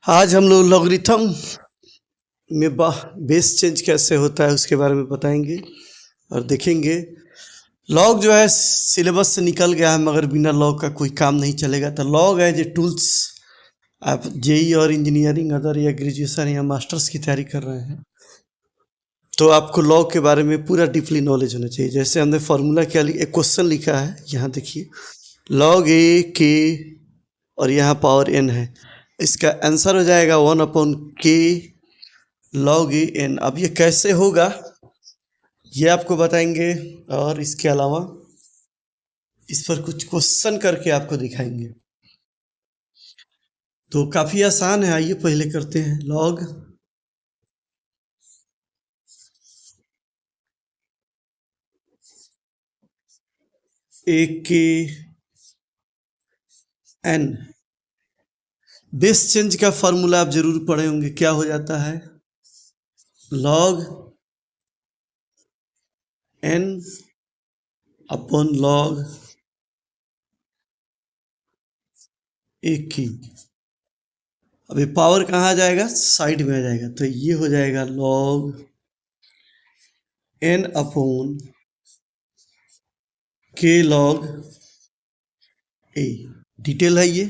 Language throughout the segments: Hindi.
आज हम लोग लॉगरिथम में बेस चेंज कैसे होता है उसके बारे में बताएंगे और देखेंगे। लॉग जो है सिलेबस से निकल गया है, मगर बिना लॉग का कोई काम नहीं चलेगा। तो लॉग है जो टूल्स, आप जेई और इंजीनियरिंग अदर या ग्रेजुएशन या मास्टर्स की तैयारी कर रहे हैं तो आपको लॉग के बारे में पूरा डीपली नॉलेज होना चाहिए। जैसे हमने फार्मूला क्या एक क्वेश्चन लिखा है, यहाँ देखिए, लॉग ए के और यहाँ पावर एन है। इसका आंसर हो जाएगा 1/k log ए एन। अब ये कैसे होगा ये आपको बताएंगे, और इसके अलावा इस पर कुछ क्वेश्चन करके आपको दिखाएंगे। तो काफ़ी आसान है, आइए पहले करते हैं। log ए के एन। बेस चेंज का फॉर्मूला आप जरूर पढ़े होंगे। क्या हो जाता है? log n अपॉन log ए की। अभी पावर कहाँ आ जाएगा? साइड में आ जाएगा। तो ये हो जाएगा log n upon k log ए। डिटेल है ये।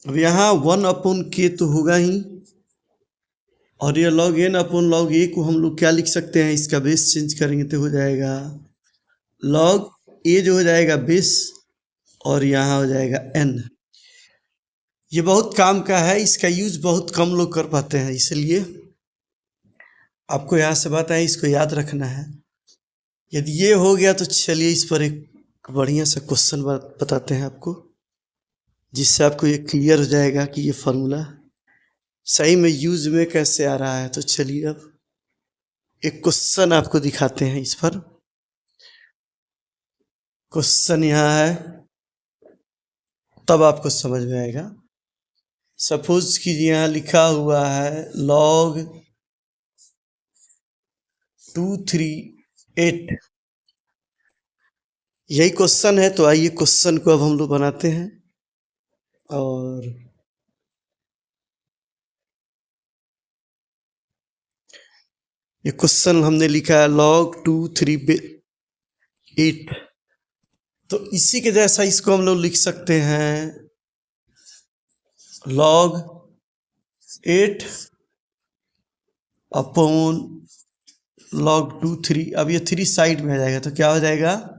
अब यहाँ 1/k तो होगा ही, और ये log n अपॉन log ए को हम लोग क्या लिख सकते हैं? इसका बेस चेंज करेंगे तो हो जाएगा log ए जो हो जाएगा बेस, और यहाँ हो जाएगा n। ये बहुत काम का है, इसका यूज बहुत कम लोग कर पाते हैं, इसलिए आपको यहाँ से बात है, इसको याद रखना है। यदि ये हो गया तो चलिए इस पर एक बढ़िया सा क्वेश्चन बताते हैं आपको, जिससे आपको ये क्लियर हो जाएगा कि ये फार्मूला सही में यूज में कैसे आ रहा है। तो चलिए अब एक क्वेश्चन आपको दिखाते हैं। इस पर क्वेश्चन यहाँ है, तब आपको समझ में आएगा। सपोज कीजिए यहाँ लिखा हुआ है log 238। यही क्वेश्चन है। तो आइए क्वेश्चन को अब हम लोग बनाते हैं। और ये क्वेश्चन हमने लिखा है log 238। तो इसी के जैसा इसको हम लोग लिख सकते हैं log 8 अपॉन log 23। अब ये 3 साइड में आ जाएगा तो क्या हो जाएगा?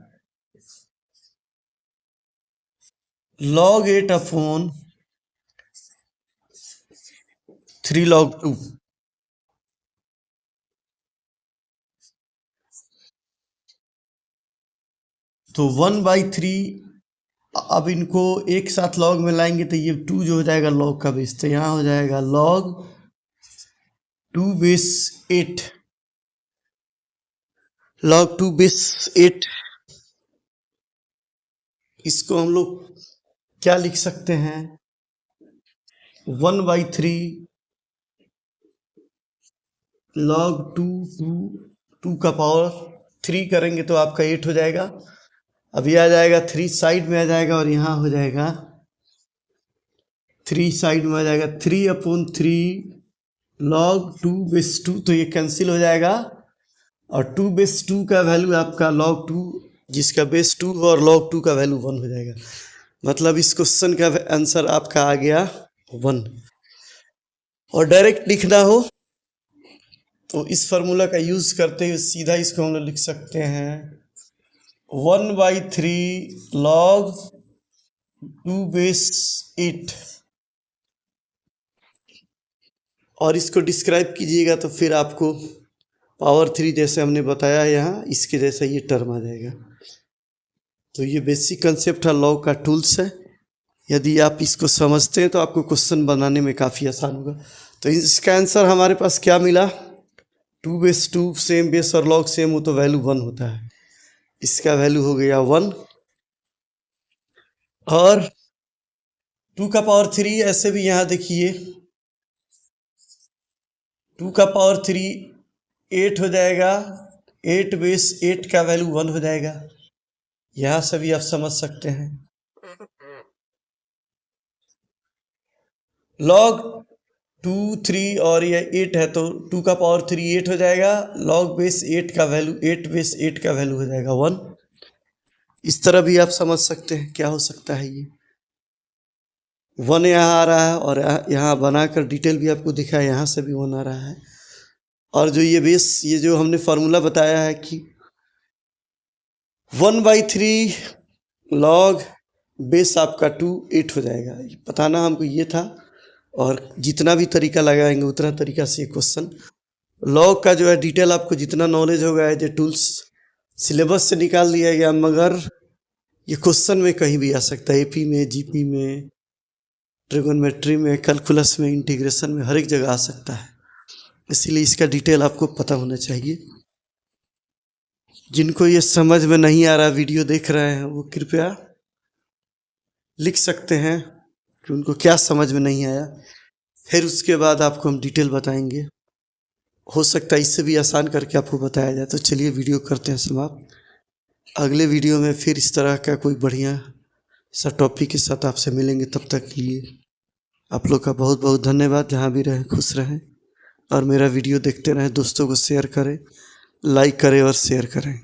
log 8 upon 3 log 2। तो 1/3। अब इनको एक साथ log में लाएंगे तो ये 2 जो हो जाएगा log का बेस, तो यहाँ हो जाएगा log 2 बेस 8। log 2 base 8। इसको हम लोग क्या लिख सकते हैं? 1/3 log 2 का पावर 3 करेंगे तो आपका 8 हो जाएगा। अब ये आ जाएगा 3 साइड में आ जाएगा, और यहाँ हो जाएगा 3 साइड में आ जाएगा 3/3 log 2 बेस 2। तो ये कैंसिल हो जाएगा, और 2 बेस 2 का वैल्यू आपका log 2, जिसका बेस 2 और log 2 का वैल्यू 1 हो जाएगा। मतलब इस क्वेश्चन का आंसर आपका आ गया 1। और डायरेक्ट लिखना हो तो इस फार्मूला का यूज करते हुए सीधा इसको हम लोग लिख सकते हैं 1/3 log 2 बेस 8। और इसको डिस्क्राइब कीजिएगा तो फिर आपको पावर 3 जैसे हमने बताया यहाँ, इसके जैसा ये टर्म आ जाएगा। तो ये बेसिक कंसेप्ट है लॉग का, टूल्स है। यदि आप इसको समझते हैं तो आपको क्वेश्चन बनाने में काफ़ी आसान होगा। तो इसका आंसर हमारे पास क्या मिला? 2 बेस 2 सेम बेस और लॉग सेम हो तो वैल्यू 1 होता है। इसका वैल्यू हो गया 1। और 2 का पावर 3 ऐसे भी यहाँ देखिए, 2 का पावर 3 8 हो जाएगा। 8 बेस 8 का वैल्यू 1 हो जाएगा। यहाँ से भी आप समझ सकते हैं। लॉग 2, 3 और ये 8 है तो 2 का पावर 3 8 हो जाएगा। लॉग बेस 8 का वैल्यू 8 बेस 8 का वैल्यू हो जाएगा 1। इस तरह भी आप समझ सकते हैं क्या हो सकता है। ये 1 यहाँ आ रहा है और यहाँ बनाकर डिटेल भी आपको दिखा है, यहाँ से भी 1 आ रहा है। और जो ये बेस, ये जो हमने फार्मूला बताया है कि 1/3 लॉग बेस आपका 2 8 हो जाएगा। बताना हमको ये था, और जितना भी तरीका लगाएंगे उतना तरीका से ये क्वेश्चन लॉग का जो है डिटेल आपको जितना नॉलेज होगा जो टूल्स सिलेबस से निकाल दिया गया, मगर ये क्वेश्चन में कहीं भी आ सकता है। एपी में, जीपी में, ट्रिगोनोमेट्री में, कैलकुलस में, इंटीग्रेशन में, हर एक जगह आ सकता है। इसीलिए इसका डिटेल आपको पता होना चाहिए। जिनको ये समझ में नहीं आ रहा वीडियो देख रहे हैं वो कृपया लिख सकते हैं कि उनको क्या समझ में नहीं आया, फिर उसके बाद आपको हम डिटेल बताएंगे। हो सकता है इससे भी आसान करके आपको बताया जाए। तो चलिए वीडियो करते हैं समाप्त। अगले वीडियो में फिर इस तरह का कोई बढ़िया सा टॉपिक के साथ आपसे मिलेंगे। तब तक के लिए आप लोग का बहुत बहुत धन्यवाद। जहाँ भी रहें खुश रहें और मेरा वीडियो देखते रहें। दोस्तों को शेयर करें, लाइक करें और शेयर करें।